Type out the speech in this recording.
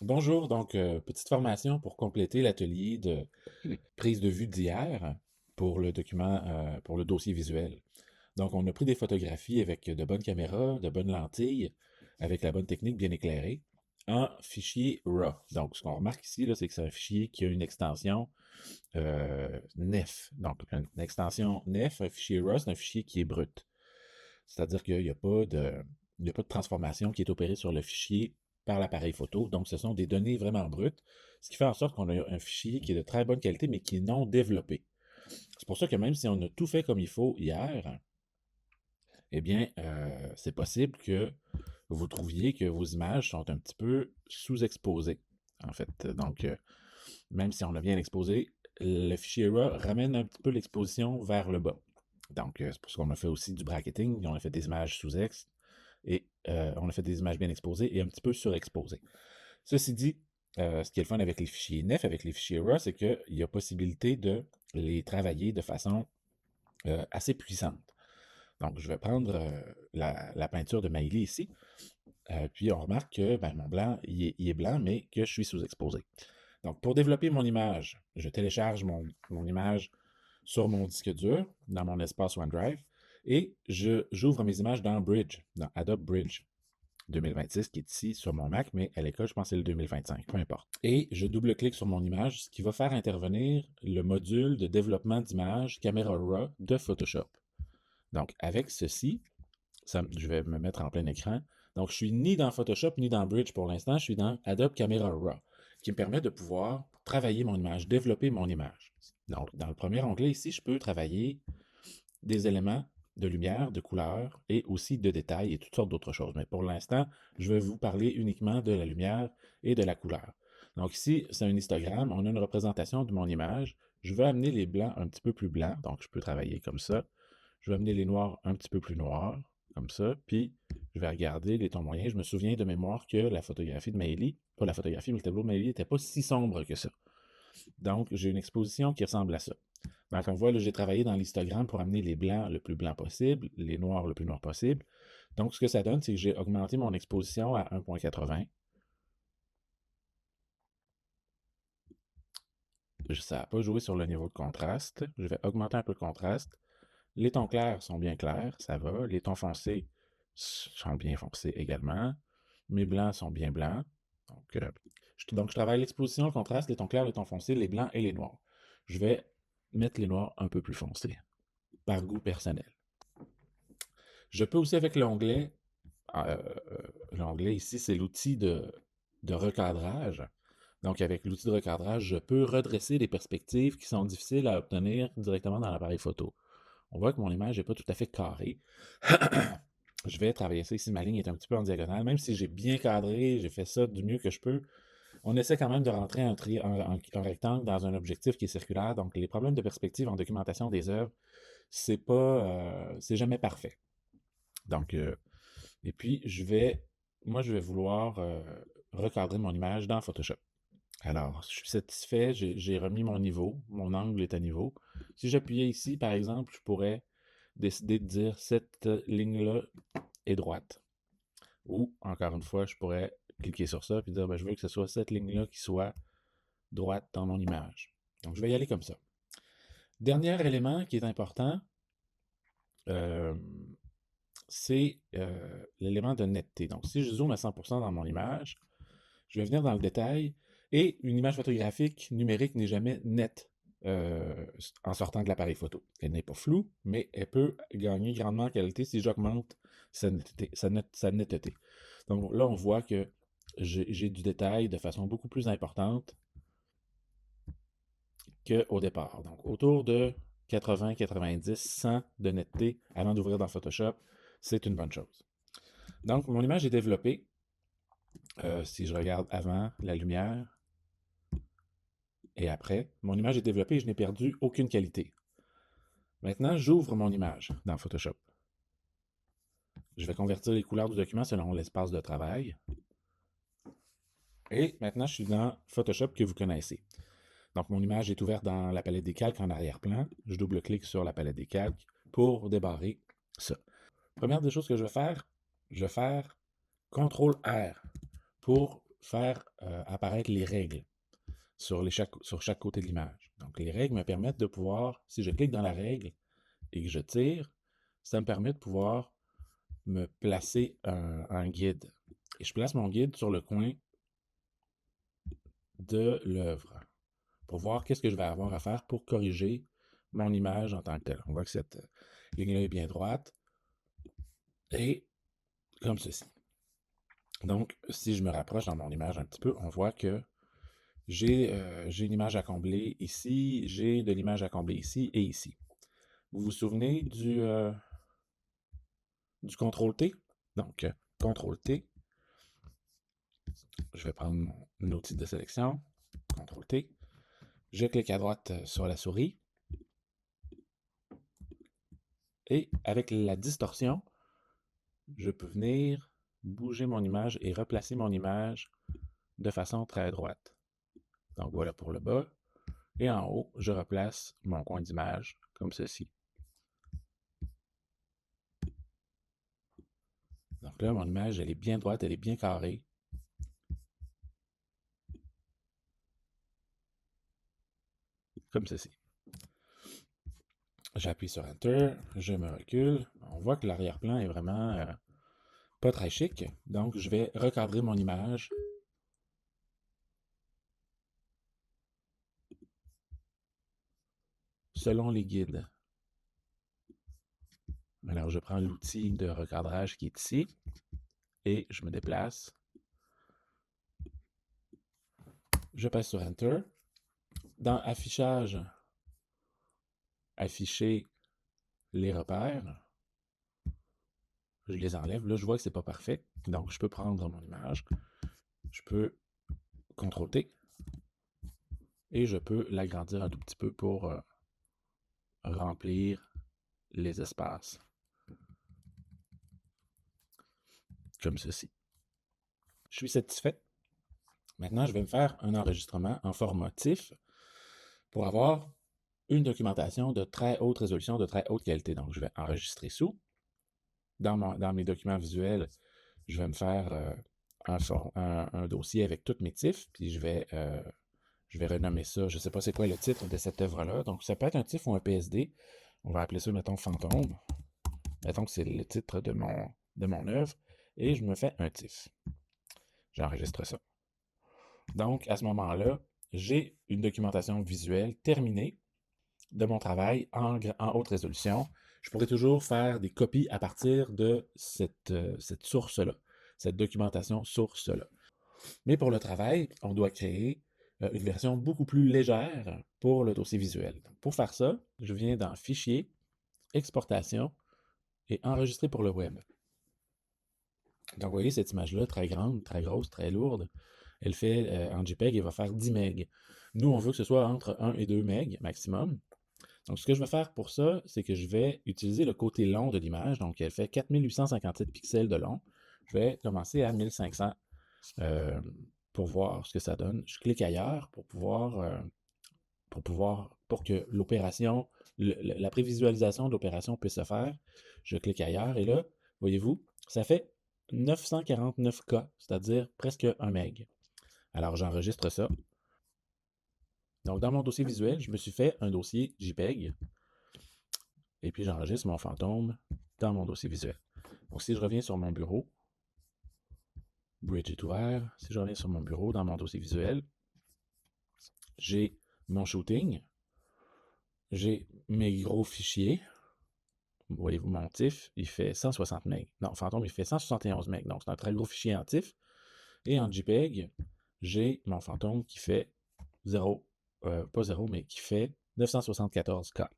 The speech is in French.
Bonjour, petite formation pour compléter l'atelier de prise de vue d'hier pour le document, pour le dossier visuel. Donc, on a pris des photographies avec de bonnes caméras, de bonnes lentilles, avec la bonne technique bien éclairée, en fichier RAW. Donc, ce qu'on remarque ici, là, c'est que c'est un fichier qui a une extension NEF. Donc, une extension NEF, un fichier RAW, c'est un fichier qui est brut. C'est-à-dire qu'il n'y a pas il y a pas de transformation qui est opérée sur le fichier par l'appareil photo. Donc, ce sont des données vraiment brutes, ce qui fait en sorte qu'on a un fichier qui est de très bonne qualité, mais qui est non développé. C'est pour ça que même si on a tout fait comme il faut hier, eh bien, c'est possible que vous trouviez que vos images sont un petit peu sous-exposées, en fait. Même si on a bien exposé, le fichier RAW ramène un petit peu l'exposition vers le bas. Donc, c'est pour ça qu'on a fait aussi du bracketing, on a fait des images sous-ex, et on a fait des images bien exposées et un petit peu surexposées. Ceci dit, ce qui est le fun avec les fichiers NEF, avec les fichiers RAW, c'est qu'il y a possibilité de les travailler de façon assez puissante. Donc, je vais prendre la peinture de Maïli ici, puis on remarque que ben, mon blanc, il est blanc, mais que je suis sous-exposé. Donc, pour développer mon image, je télécharge mon image sur mon disque dur, dans mon espace OneDrive, et j'ouvre mes images dans Bridge, dans Adobe Bridge 2026, qui est ici sur mon Mac, mais à l'école, je pense que c'est le 2025, peu importe. Et je double-clique sur mon image, ce qui va faire intervenir le module de développement d'image Camera Raw de Photoshop. Donc, avec ceci, je vais me mettre en plein écran. Donc, je suis ni dans Photoshop ni dans Bridge pour l'instant, je suis dans Adobe Camera Raw, qui me permet de pouvoir travailler mon image, développer mon image. Donc, dans le premier onglet ici, je peux travailler des éléments de lumière, de couleur et aussi de détails et toutes sortes d'autres choses. Mais pour l'instant, je vais vous parler uniquement de la lumière et de la couleur. Donc ici, c'est un histogramme, on a une représentation de mon image. Je veux amener les blancs un petit peu plus blancs, donc je peux travailler comme ça. Je vais amener les noirs un petit peu plus noirs, comme ça, puis je vais regarder les tons moyens. Je me souviens de mémoire que la photographie de Maëlie, pas la photographie, mais le tableau de Maëlie n'était pas si sombre que ça. Donc, j'ai une exposition qui ressemble à ça. Donc, on voit, là, j'ai travaillé dans l'histogramme pour amener les blancs le plus blanc possible, les noirs le plus noir possible. Donc, ce que ça donne, c'est que j'ai augmenté mon exposition à 1.80. Ça n'a pas joué sur le niveau de contraste. Je vais augmenter un peu le contraste. Les tons clairs sont bien clairs, ça va. Les tons foncés sont bien foncés également. Mes blancs sont bien blancs. Donc, je travaille l'exposition, le contraste, les tons clairs, les tons foncés, les blancs et les noirs. Je vais mettre les noirs un peu plus foncés, par goût personnel. Je peux aussi avec euh, l'onglet ici, c'est l'outil de recadrage. Donc, avec l'outil de recadrage, je peux redresser les perspectives qui sont difficiles à obtenir directement dans l'appareil photo. On voit que mon image n'est pas tout à fait carrée. Je vais travailler ça ici. Ma ligne est un petit peu en diagonale. Même si j'ai bien cadré, j'ai fait ça du mieux que je peux, on essaie quand même de rentrer un rectangle dans un objectif qui est circulaire. Donc, les problèmes de perspective en documentation des œuvres, c'est jamais parfait. Donc, et puis, moi, je vais vouloir recadrer mon image dans Photoshop. Alors, je suis satisfait, j'ai remis mon niveau, mon angle est à niveau. Si j'appuyais ici, par exemple, je pourrais décider de dire cette ligne-là est droite. Ou, encore une fois, je pourrais cliquer sur ça et dire, ben, je veux que ce soit cette ligne-là qui soit droite dans mon image. Donc, je vais y aller comme ça. Dernier élément qui est important, euh, c'est l'élément de netteté. Donc, si je zoome à 100% dans mon image, je vais venir dans le détail et une image photographique numérique n'est jamais nette en sortant de l'appareil photo. Elle n'est pas floue, mais elle peut gagner grandement en qualité si j'augmente sa netteté. Donc là, on voit que j'ai du détail de façon beaucoup plus importante qu'au départ. Donc autour de 80, 90, 100 de netteté avant d'ouvrir dans Photoshop, c'est une bonne chose. Donc mon image est développée. Si je regarde avant la lumière, et après, mon image est développée et je n'ai perdu aucune qualité. Maintenant, j'ouvre mon image dans Photoshop. Je vais convertir les couleurs du document selon l'espace de travail. Et maintenant, je suis dans Photoshop que vous connaissez. Donc, mon image est ouverte dans la palette des calques en arrière-plan. Je double-clique sur la palette des calques pour débarrer ça. Première des choses que je vais faire CTRL-R pour faire apparaître les règles sur chaque côté de l'image. Donc, les règles me permettent de pouvoir, si je clique dans la règle et que je tire, ça me permet de pouvoir me placer un guide. Et je place mon guide sur le coin de l'œuvre pour voir qu'est-ce que je vais avoir à faire pour corriger mon image en tant que telle. On voit que cette ligne-là est bien droite et comme ceci. Donc, si je me rapproche dans mon image un petit peu, on voit que j'ai une image à combler ici, j'ai de l'image à combler ici et ici. Vous vous souvenez du CTRL-T? Donc, CTRL-T, je vais prendre mon outil de sélection, CTRL-T, je clique à droite sur la souris, et avec la distorsion, je peux venir bouger mon image et replacer mon image de façon très droite. Donc voilà pour le bas. Et en haut, je replace mon coin d'image comme ceci. Donc là, mon image, elle est bien droite, elle est bien carrée. Comme ceci. J'appuie sur Enter, je me recule. On voit que l'arrière-plan est vraiment pas très chic. Donc, je vais recadrer mon image. Selon les guides. Alors, je prends l'outil de recadrage qui est ici et je me déplace. Je passe sur Enter. Dans Affichage, afficher les repères. Je les enlève. Là, je vois que c'est pas parfait. Donc, je peux prendre mon image. Je peux CTRL-T. Et je peux l'agrandir un tout petit peu pour remplir les espaces. Comme ceci. Je suis satisfait. Maintenant, je vais me faire un enregistrement en format TIFF pour avoir une documentation de très haute résolution, de très haute qualité. Donc, je vais enregistrer sous. Dans mes documents visuels, je vais me faire un dossier avec toutes mes TIFF, puis je vais renommer ça. Je ne sais pas c'est quoi le titre de cette œuvre-là. Donc, ça peut être un TIFF ou un PSD. On va appeler ça, mettons, Fantôme. Mettons que c'est le titre de mon œuvre. Et je me fais un TIFF. J'enregistre ça. Donc, à ce moment-là, j'ai une documentation visuelle terminée de mon travail en haute résolution. Je pourrais toujours faire des copies à partir de cette source-là, cette documentation source-là. Mais pour le travail, on doit créer une version beaucoup plus légère pour le dossier visuel. Donc, pour faire ça, je viens dans Fichier, Exportation et Enregistrer pour le web. Donc, vous voyez cette image-là, très grande, très grosse, très lourde. Elle fait, en JPEG, elle va faire 10 MB. Nous, on veut que ce soit entre 1 et 2 MB maximum. Donc, ce que je vais faire pour ça, c'est que je vais utiliser le côté long de l'image. Donc, elle fait 4857 pixels de long. Je vais commencer à 1500 pour voir ce que ça donne. Je clique ailleurs pour que l'opération, la prévisualisation de l'opération puisse se faire. Je clique ailleurs et là, voyez-vous, ça fait 949K, c'est-à-dire presque 1 MB. Alors, j'enregistre ça. Donc, dans mon dossier visuel, je me suis fait un dossier JPEG. Et puis, j'enregistre mon fantôme dans mon dossier visuel. Donc, si je reviens sur mon bureau, Bridge est ouvert. Si je reviens sur mon bureau, dans mon dossier visuel, j'ai mon shooting. J'ai mes gros fichiers. Voyez-vous, mon TIFF, il fait 160 MB. Non, Fantôme, il fait 171 MB. Donc, c'est un très gros fichier en TIFF. Et en JPEG, j'ai mon Fantôme qui fait 0, pas 0, mais qui fait 974K.